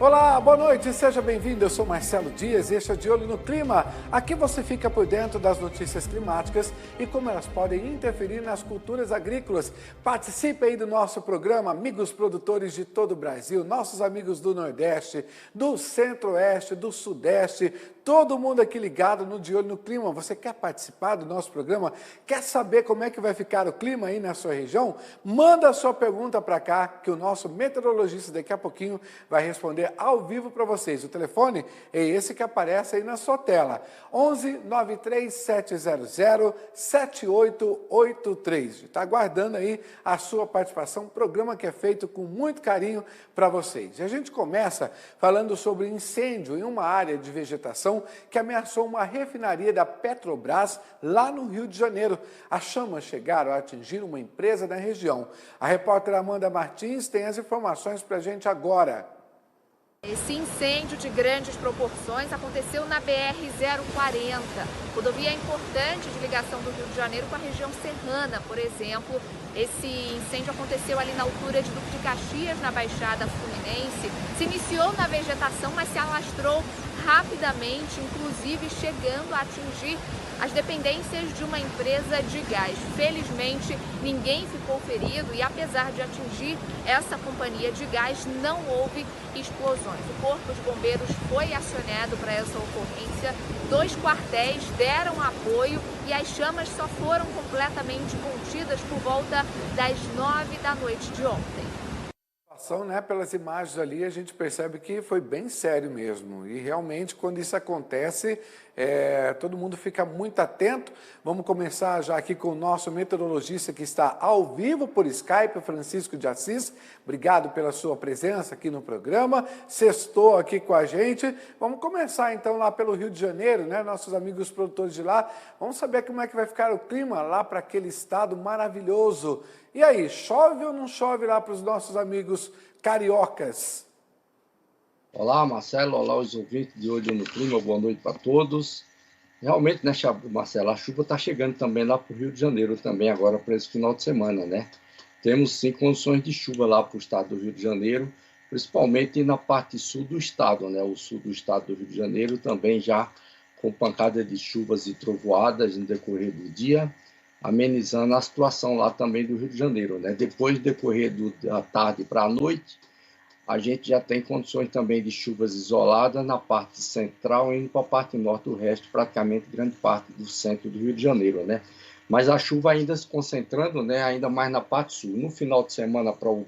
Olá, boa noite, seja bem-vindo. Eu sou Marcelo Dias e este é De Olho no Clima. Aqui você fica por dentro das notícias climáticas e como elas podem interferir nas culturas agrícolas. Participe aí do nosso programa, amigos produtores de todo o Brasil, nossos amigos do Nordeste, do Centro-Oeste, do Sudeste, todo mundo aqui ligado no De Olho no Clima. Você quer participar do nosso programa? Quer saber como é que vai ficar o clima aí na sua região? Manda a sua pergunta para cá, que o nosso meteorologista daqui a pouquinho vai responder ao vivo para vocês. O telefone é esse que aparece aí na sua tela, 11 93 700 7883. Está aguardando aí a sua participação, um programa que é feito com muito carinho para vocês. E a gente começa falando sobre incêndio em uma área de vegetação que ameaçou uma refinaria da Petrobras lá no Rio de Janeiro. As chamas chegaram a atingir uma empresa da região. A repórter Amanda Martins tem as informações para a gente agora. Esse incêndio de grandes proporções aconteceu na BR-040, rodovia importante de ligação do Rio de Janeiro com a região serrana, por exemplo. Esse incêndio aconteceu ali na altura de Duque de Caxias, na Baixada Fluminense. Se iniciou na vegetação, mas se alastrou rapidamente, inclusive chegando a atingir as dependências de uma empresa de gás. Felizmente, ninguém ficou ferido e, apesar de atingir essa companhia de gás, não houve explosões. O Corpo de Bombeiros foi acionado para essa ocorrência. 2 quartéis deram apoio e as chamas só foram completamente contidas por volta das 9 da noite de ontem. Né, pelas imagens ali, a gente percebe que foi bem sério mesmo. E realmente, quando isso acontece, todo mundo fica muito atento. Vamos começar já aqui com o nosso meteorologista que está ao vivo por Skype, Francisco de Assis. Obrigado pela sua presença aqui no programa. Sextou aqui com a gente. Vamos começar então lá pelo Rio de Janeiro, né? Nossos amigos produtores de lá. Vamos saber como é que vai ficar o clima lá para aquele estado maravilhoso. E aí, chove ou não chove lá para os nossos amigos cariocas? Olá, Marcelo. Olá, os ouvintes de Olho no Clima. Boa noite para todos. Realmente, né, Marcelo, a chuva está chegando também lá para o Rio de Janeiro, também agora para esse final de semana, né? Temos sim condições de chuva lá para o estado do Rio de Janeiro, principalmente na parte sul do estado, né? O sul do estado do Rio de Janeiro também já com pancada de chuvas e trovoadas no decorrer do dia, amenizando a situação lá também do Rio de Janeiro, né? Depois do decorrer da tarde para a noite, a gente já tem condições também de chuvas isoladas na parte central, indo para a parte norte, o resto, praticamente grande parte do centro do Rio de Janeiro, né? Mas a chuva ainda se concentrando, né? Ainda mais na parte sul. No final de semana para o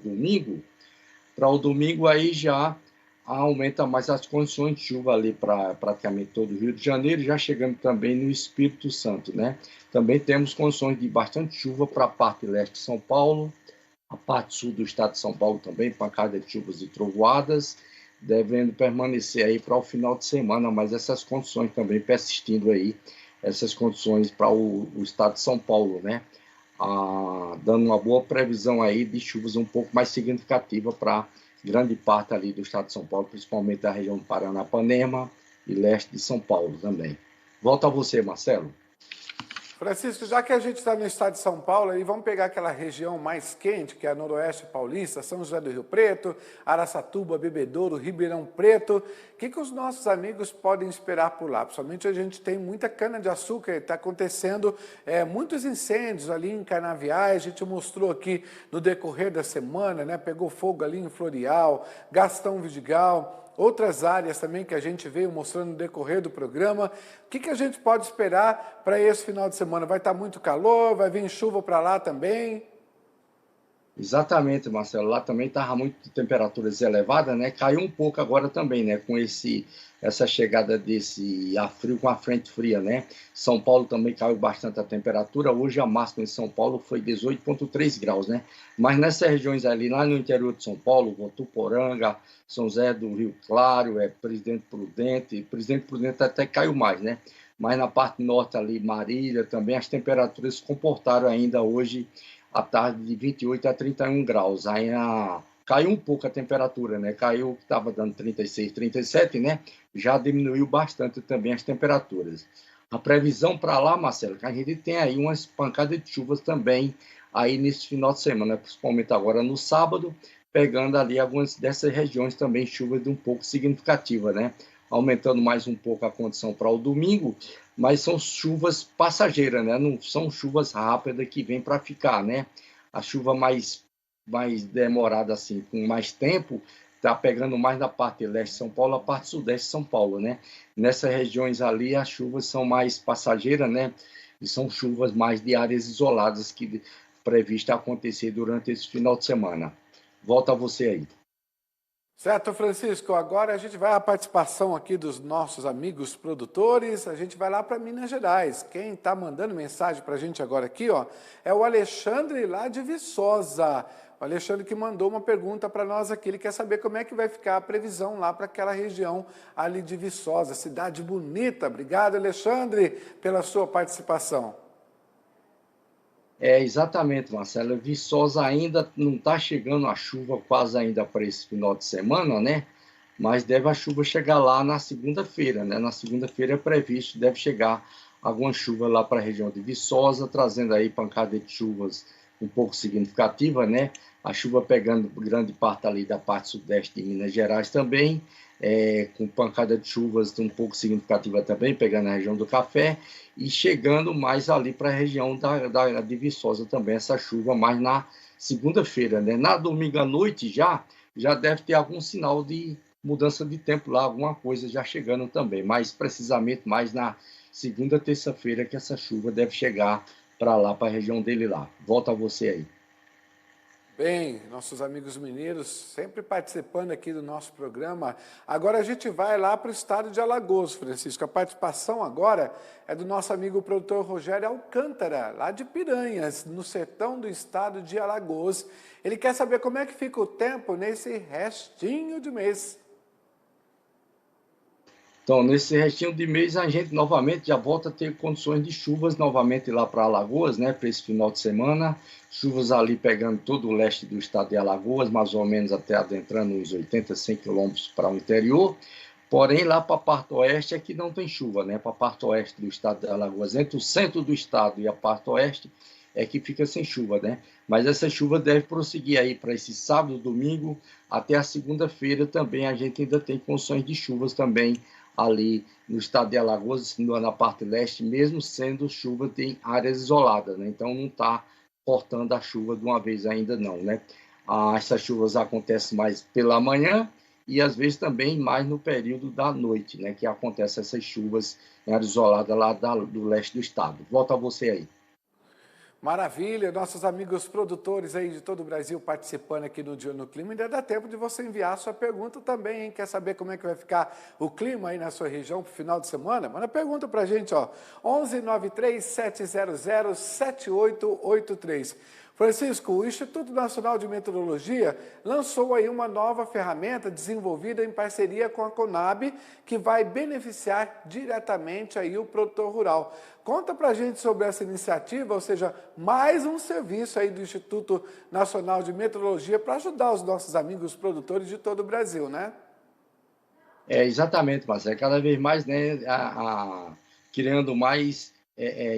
domingo aí já aumenta mais as condições de chuva ali para praticamente todo o Rio de Janeiro, já chegando também no Espírito Santo, né? Também temos condições de bastante chuva para a parte leste de São Paulo, a parte sul do estado de São Paulo também, pancada de chuvas e trovoadas, devendo permanecer aí para o final de semana, mas essas condições também persistindo aí, essas condições para o estado de São Paulo, né? Dando uma boa previsão aí de chuvas um pouco mais significativa para grande parte ali do estado de São Paulo, principalmente da região do Paranapanema e leste de São Paulo também. Volto a você, Marcelo. Francisco, já que a gente está no estado de São Paulo, aí vamos pegar aquela região mais quente, que é a Noroeste Paulista, São José do Rio Preto, Araçatuba, Bebedouro, Ribeirão Preto. O que os nossos amigos podem esperar por lá? Principalmente a gente tem muita cana-de-açúcar, está acontecendo muitos incêndios ali em canaviais, a gente mostrou aqui no decorrer da semana, né? Pegou fogo ali em Floreal, Gastão Vidigal, outras áreas também que a gente veio mostrando no decorrer do programa. O que a gente pode esperar para esse final de semana? Vai estar muito calor? Vai vir chuva para lá também? Exatamente, Marcelo. Lá também estava muito temperaturas elevadas, né? Caiu um pouco agora também, né? Com essa chegada desse ar frio com a frente fria, né? São Paulo também caiu bastante a temperatura. Hoje a máxima em São Paulo foi 18,3 graus, né? Mas nessas regiões ali, lá no interior de São Paulo, Votuporanga, São José do Rio Claro, Presidente Prudente até caiu mais, né? Mas na parte norte ali, Marília também, as temperaturas se comportaram ainda hoje à tarde de 28 a 31 graus. Aí caiu um pouco a temperatura, né? Caiu, estava dando 36, 37, né? Já diminuiu bastante também as temperaturas. A previsão para lá, Marcelo, que a gente tem aí umas pancadas de chuvas também aí nesse final de semana, principalmente agora no sábado, pegando ali algumas dessas regiões também chuvas de um pouco significativa, né? Aumentando mais um pouco a condição para o domingo, mas são chuvas passageiras, né? Não são chuvas rápidas que vêm para ficar, né? A chuva mais demorada, assim, com mais tempo, está pegando mais na parte leste de São Paulo, a parte sudeste de São Paulo, né? Nessas regiões ali, as chuvas são mais passageiras, né? E são chuvas mais de áreas isoladas que prevista acontecer durante esse final de semana. Volta a você aí. Certo, Francisco. Agora a gente vai à participação aqui dos nossos amigos produtores. A gente vai lá para Minas Gerais. Quem está mandando mensagem para a gente agora aqui, ó, é o Alexandre lá de Viçosa. O Alexandre que mandou uma pergunta para nós aqui. Ele quer saber como é que vai ficar a previsão lá para aquela região ali de Viçosa. Cidade bonita. Obrigado, Alexandre, pela sua participação. Exatamente, Marcelo. Viçosa ainda não está chegando a chuva quase ainda para esse final de semana, né? Mas deve a chuva chegar lá na segunda-feira, né? Na segunda-feira é previsto, deve chegar alguma chuva lá para a região de Viçosa, trazendo aí pancada de chuvas um pouco significativa, né? A chuva pegando grande parte ali da parte sudeste de Minas Gerais também, com pancada de chuvas um pouco significativa também, pegando a região do Café e chegando mais ali para a região de Viçosa também, essa chuva mais na segunda-feira, né? Na domingo à noite já deve ter algum sinal de mudança de tempo lá, alguma coisa já chegando também, mas precisamente mais na segunda, terça-feira que essa chuva deve chegar para lá, para a região dele lá. Volta a você aí. Bem, nossos amigos mineiros sempre participando aqui do nosso programa. Agora a gente vai lá para o estado de Alagoas, Francisco. A participação agora é do nosso amigo produtor Rogério Alcântara, lá de Piranhas, no sertão do estado de Alagoas. Ele quer saber como é que fica o tempo nesse restinho de mês. Então, nesse restinho de mês, a gente novamente já volta a ter condições de chuvas novamente lá para Alagoas, né, para esse final de semana. Chuvas ali pegando todo o leste do estado de Alagoas, mais ou menos até adentrando uns 80, 100 quilômetros para o interior. Porém, lá para a parte oeste é que não tem chuva, né? Para a parte oeste do estado de Alagoas, entre o centro do estado e a parte oeste, é que fica sem chuva, né? Mas essa chuva deve prosseguir aí para esse sábado, domingo, até a segunda-feira também. A gente ainda tem condições de chuvas também ali no estado de Alagoas, na parte leste, mesmo sendo chuva em áreas isoladas, né? Então não está cortando a chuva de uma vez ainda não, né? Essas chuvas acontecem mais pela manhã e às vezes também mais no período da noite, né? Que acontecem essas chuvas em área isolada lá do leste do estado. Volta a você aí. Maravilha, nossos amigos produtores aí de todo o Brasil participando aqui no Dia no Clima. Ainda dá tempo de você enviar a sua pergunta também, hein? Quer saber como é que vai ficar o clima aí na sua região para o final de semana? Manda pergunta para a gente, ó. 1193-700-7883. Francisco, o Instituto Nacional de Meteorologia lançou aí uma nova ferramenta desenvolvida em parceria com a Conab, que vai beneficiar diretamente aí o produtor rural. Conta pra gente sobre essa iniciativa, ou seja, mais um serviço aí do Instituto Nacional de Meteorologia para ajudar os nossos amigos produtores de todo o Brasil, né? Exatamente, Marcelo. Cada vez mais, né, criando mais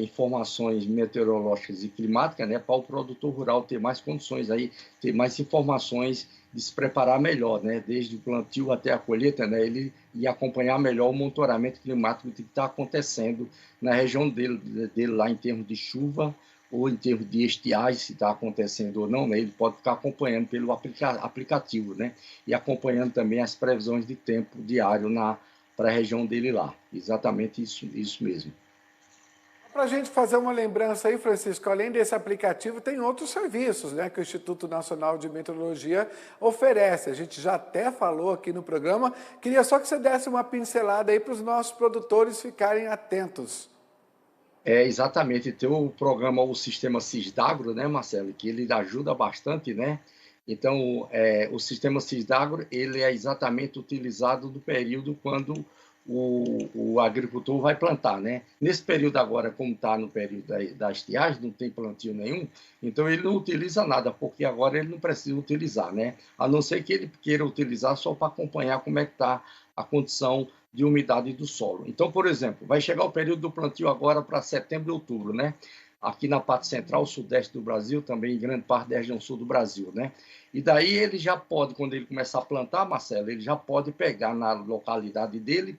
informações meteorológicas e climáticas, né, para o produtor rural ter mais condições aí, ter mais informações de se preparar melhor, né, desde o plantio até a colheita, né, ele e acompanhar melhor o monitoramento climático que está acontecendo na região dele lá em termos de chuva ou em termos de estiagem, se está acontecendo ou não, né, ele pode ficar acompanhando pelo aplicativo, né, e acompanhando também as previsões de tempo diário para a região dele lá. Exatamente isso mesmo. Para a gente fazer uma lembrança aí, Francisco, além desse aplicativo, tem outros serviços, né, que o Instituto Nacional de Meteorologia oferece. A gente já até falou aqui no programa. Queria só que você desse uma pincelada aí para os nossos produtores ficarem atentos. Exatamente. Tem o programa, o sistema Cisdagro, né, Marcelo, que ele ajuda bastante, né? Então, o sistema Cisdagro, ele é exatamente utilizado no período quando o agricultor vai plantar, né? Nesse período agora, como está no período da estiagem, não tem plantio nenhum, então ele não utiliza nada, porque agora ele não precisa utilizar, né? A não ser que ele queira utilizar só para acompanhar como é que está a condição de umidade do solo. Então, por exemplo, vai chegar o período do plantio agora para setembro e outubro, né? aqui na parte central, sudeste do Brasil, também em grande parte da região sul do Brasil, né? E daí ele já pode, quando ele começar a plantar, Marcelo, ele já pode pegar na localidade dele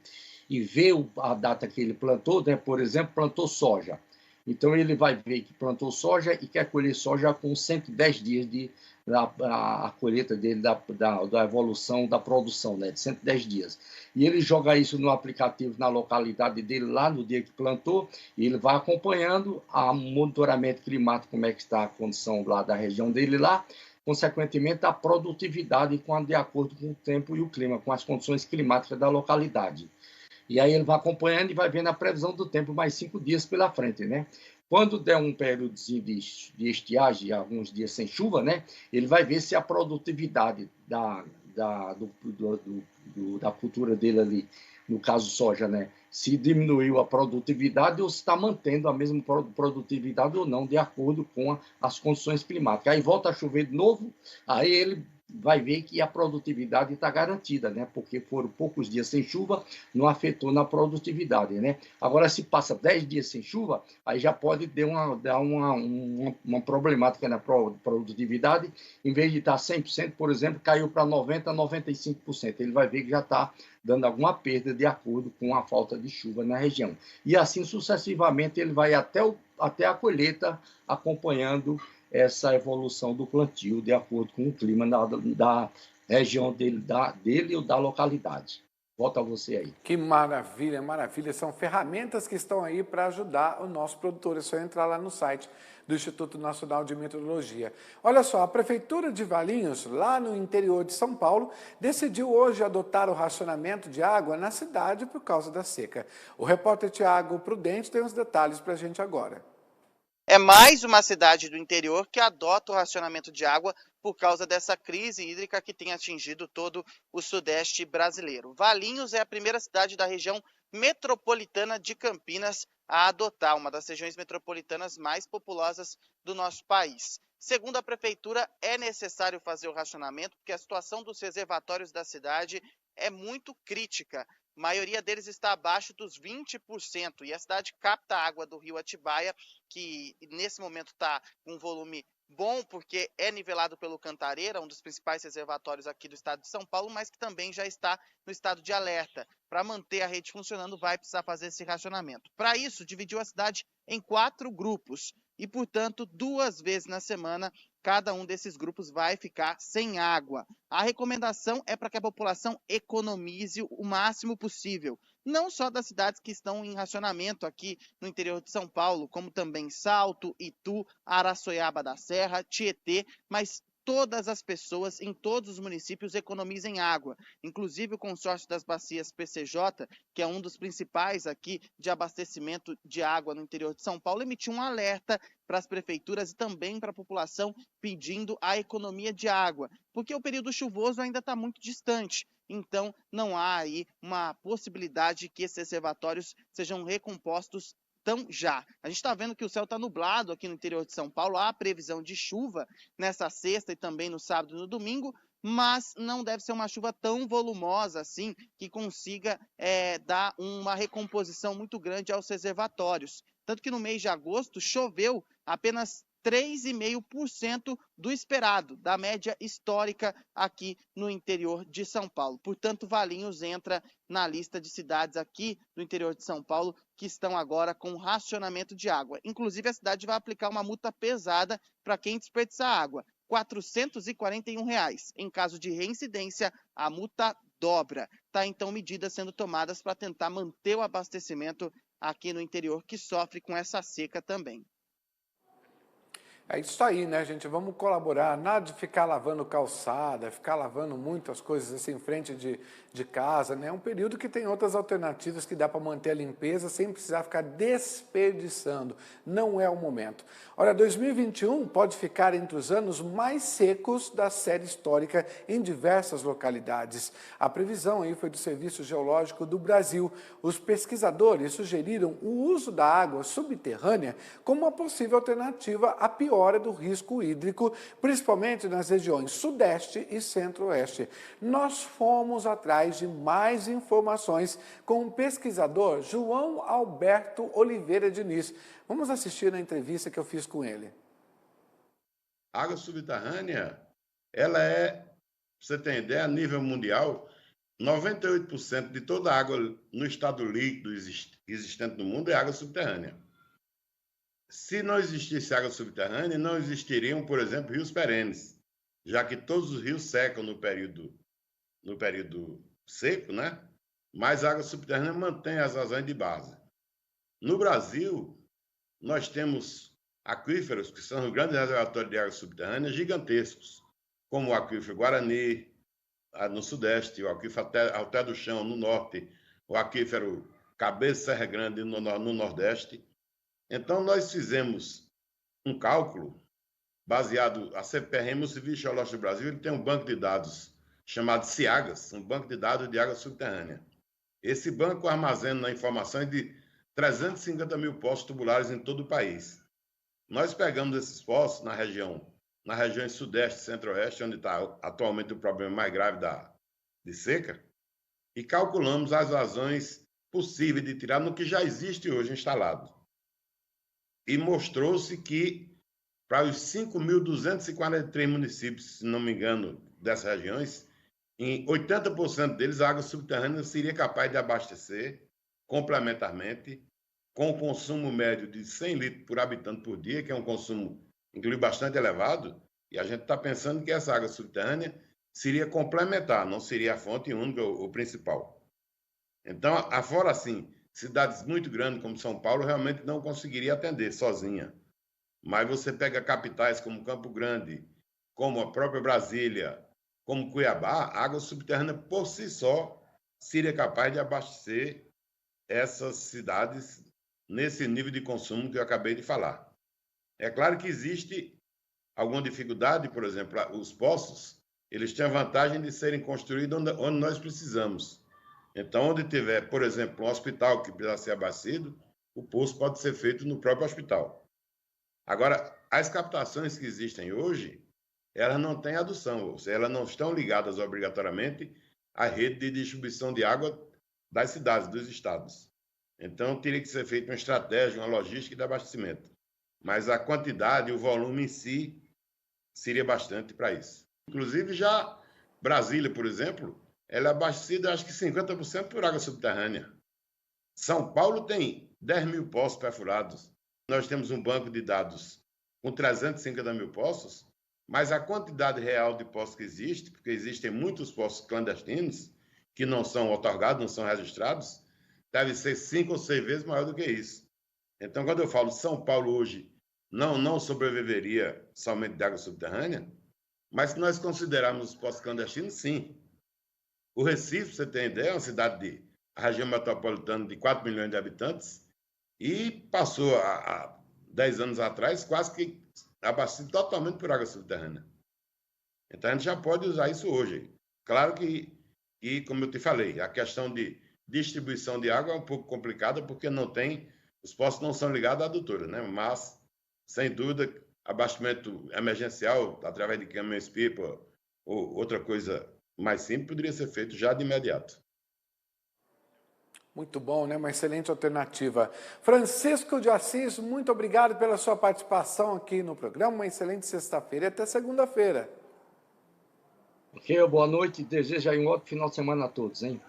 e ver a data que ele plantou, né? Por exemplo, plantou soja. Então ele vai ver que plantou soja e quer colher soja com 110 dias a colheita dele, da evolução da produção, né? De 110 dias. E ele joga isso no aplicativo na localidade dele, lá no dia que plantou, e ele vai acompanhando o monitoramento climático, como é que está a condição lá da região dele lá, consequentemente a produtividade de acordo com o tempo e o clima, com as condições climáticas da localidade. E aí ele vai acompanhando e vai vendo a previsão do tempo mais 5 dias pela frente, né? Quando der um períodozinho de estiagem, alguns dias sem chuva, né? Ele vai ver se a produtividade da cultura dele ali, no caso soja, né? Se diminuiu a produtividade ou se está mantendo a mesma produtividade ou não, de acordo com as condições climáticas. Aí volta a chover de novo, aí ele vai ver que a produtividade está garantida, né? Porque foram poucos dias sem chuva, não afetou na produtividade, né? Agora, se passa 10 dias sem chuva, aí já pode dar uma problemática na produtividade. Em vez de estar 100%, por exemplo, caiu para 90%, 95%. Ele vai ver que já está dando alguma perda de acordo com a falta de chuva na região. E assim sucessivamente ele vai até a colheita, acompanhando essa evolução do plantio de acordo com o clima da região dele ou da localidade. Volta a você aí. Que maravilha, maravilha. São ferramentas que estão aí para ajudar o nosso produtor. É só entrar lá no site do Instituto Nacional de Meteorologia. Olha só, a Prefeitura de Valinhos, lá no interior de São Paulo, decidiu hoje adotar o racionamento de água na cidade por causa da seca. O repórter Tiago Prudente tem os detalhes para a gente agora. É mais uma cidade do interior que adota o racionamento de água por causa dessa crise hídrica que tem atingido todo o sudeste brasileiro. Valinhos é a primeira cidade da região metropolitana de Campinas a adotar, uma das regiões metropolitanas mais populosas do nosso país. Segundo a prefeitura, é necessário fazer o racionamento porque a situação dos reservatórios da cidade é muito crítica. A maioria deles está abaixo dos 20% e a cidade capta água do rio Atibaia, que nesse momento está com um volume bom porque é nivelado pelo Cantareira, um dos principais reservatórios aqui do estado de São Paulo, mas que também já está no estado de alerta. Para manter a rede funcionando, vai precisar fazer esse racionamento. Para isso, dividiu a cidade em 4 grupos e, portanto, 2 vezes na semana, cada um desses grupos vai ficar sem água. A recomendação é para que a população economize o máximo possível, não só das cidades que estão em racionamento aqui no interior de São Paulo, como também Salto, Itu, Araçoiaba da Serra, Tietê, mas todas as pessoas em todos os municípios economizem água. Inclusive o consórcio das bacias PCJ, que é um dos principais aqui de abastecimento de água no interior de São Paulo, emitiu um alerta para as prefeituras e também para a população pedindo a economia de água, porque o período chuvoso ainda está muito distante. Então, não há aí uma possibilidade que esses reservatórios sejam recompostos tão já. A gente está vendo que o céu está nublado aqui no interior de São Paulo, há previsão de chuva nessa sexta e também no sábado e no domingo, mas não deve ser uma chuva tão volumosa assim que consiga dar uma recomposição muito grande aos reservatórios. Tanto que no mês de agosto choveu apenas 3,5% do esperado, da média histórica aqui no interior de São Paulo. Portanto, Valinhos entra na lista de cidades aqui do interior de São Paulo que estão agora com racionamento de água. Inclusive, a cidade vai aplicar uma multa pesada para quem desperdiçar água, R$ 441. Em caso de reincidência, a multa dobra. Tá, então, medidas sendo tomadas para tentar manter o abastecimento aqui no interior, que sofre com essa seca também. É isso aí, né, gente? Vamos colaborar, nada de ficar lavando calçada, ficar lavando muitas coisas assim em frente de casa, né? É um período que tem outras alternativas que dá para manter a limpeza sem precisar ficar desperdiçando. Não é o momento. Olha, 2021 pode ficar entre os anos mais secos da série histórica em diversas localidades. A previsão aí foi do Serviço Geológico do Brasil. Os pesquisadores sugeriram o uso da água subterrânea como uma possível alternativa à pior agora do risco hídrico, principalmente nas regiões Sudeste e Centro-Oeste. Nós fomos atrás de mais informações com o pesquisador João Alberto Oliveira Diniz. Vamos assistir a entrevista que eu fiz com ele. A água subterrânea, ela é, pra você ter ideia, a nível mundial, 98% de toda a água no estado líquido existente no mundo é água subterrânea. Se não existisse água subterrânea, não existiriam, por exemplo, rios perenes, já que todos os rios secam no período seco, né? Mas a água subterrânea mantém as razões de base. No Brasil, nós temos aquíferos, que são os grandes reservatórios de água subterrânea, gigantescos, como o aquífero Guarani, no Sudeste, o aquífero Alté do Chão, no Norte, o aquífero Cabeça Serra Grande, no Nordeste. Então, nós fizemos um cálculo baseado, a CPRM, o Serviço Geológico do Brasil, ele tem um banco de dados chamado CIAGAS, um banco de dados de água subterrânea. Esse banco armazena informações de 350 mil poços tubulares em todo o país. Nós pegamos esses poços nas regiões Sudeste e Centro-Oeste, onde está atualmente o problema mais grave de seca, e calculamos as razões possíveis de tirar no que já existe hoje instalado. E mostrou-se que, para os 5.243 municípios, se não me engano, dessas regiões, em 80% deles, a água subterrânea seria capaz de abastecer complementarmente, com o consumo médio de 100 litros por habitante por dia, que é um consumo, inclusive, bastante elevado, e a gente está pensando que essa água subterrânea seria complementar, não seria a fonte única ou principal. Então, afora assim, cidades muito grandes como São Paulo realmente não conseguiria atender sozinha. Mas você pega capitais como Campo Grande, como a própria Brasília, como Cuiabá, a água subterrânea por si só seria capaz de abastecer essas cidades nesse nível de consumo que eu acabei de falar. É claro que existe alguma dificuldade, por exemplo, os poços, eles têm a vantagem de serem construídos onde nós precisamos. Então, onde tiver, por exemplo, um hospital que precisa ser abastecido, o poço pode ser feito no próprio hospital. Agora, as captações que existem hoje, elas não têm adução, ou seja, elas não estão ligadas obrigatoriamente à rede de distribuição de água das cidades, dos estados. Então, teria que ser feita uma estratégia, uma logística de abastecimento. Mas a quantidade, o volume em si, seria bastante para isso. Inclusive, já Brasília, por exemplo, ela é abastecida, acho que 50% por água subterrânea. São Paulo tem 10 mil poços perfurados. Nós temos um banco de dados com 350 mil poços, mas a quantidade real de poços que existe, porque existem muitos poços clandestinos, que não são otorgados, não são registrados, deve ser 5 ou 6 vezes maior do que isso. Então, quando eu falo São Paulo hoje não sobreviveria somente de água subterrânea, mas se nós considerarmos os poços clandestinos, sim. O Recife, você tem ideia, é uma cidade a região metropolitana de 4 milhões de habitantes e passou, há 10 anos atrás, quase que abastecido totalmente por água subterrânea. Então, a gente já pode usar isso hoje. Claro que como eu te falei, a questão de distribuição de água é um pouco complicada, porque os poços não são ligados à adutora, né? Mas, sem dúvida, abastecimento emergencial, através de caminhões-pipa ou outra coisa mais simples, poderia ser feito já de imediato. Muito bom, né? Uma excelente alternativa. Francisco de Assis, muito obrigado pela sua participação aqui no programa. Uma excelente sexta-feira e até segunda-feira. Ok, boa noite. Desejo aí um ótimo final de semana a todos, hein?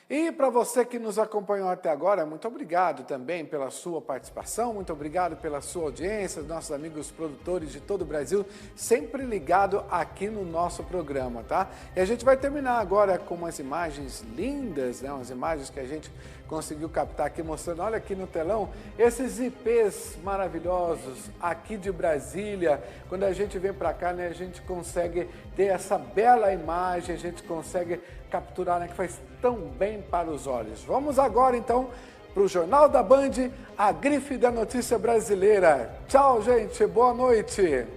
E para você que nos acompanhou até agora, muito obrigado também pela sua participação, muito obrigado pela sua audiência, nossos amigos produtores de todo o Brasil, sempre ligado aqui no nosso programa, tá? E a gente vai terminar agora com umas imagens lindas, né? Umas imagens que a gente conseguiu captar aqui, mostrando, olha aqui no telão, esses ipês maravilhosos aqui de Brasília. Quando a gente vem para cá, né, a gente consegue ter essa bela imagem, a gente consegue capturar, né, que faz tão bem para os olhos. Vamos agora, então, para o Jornal da Band, a grife da notícia brasileira. Tchau, gente, boa noite.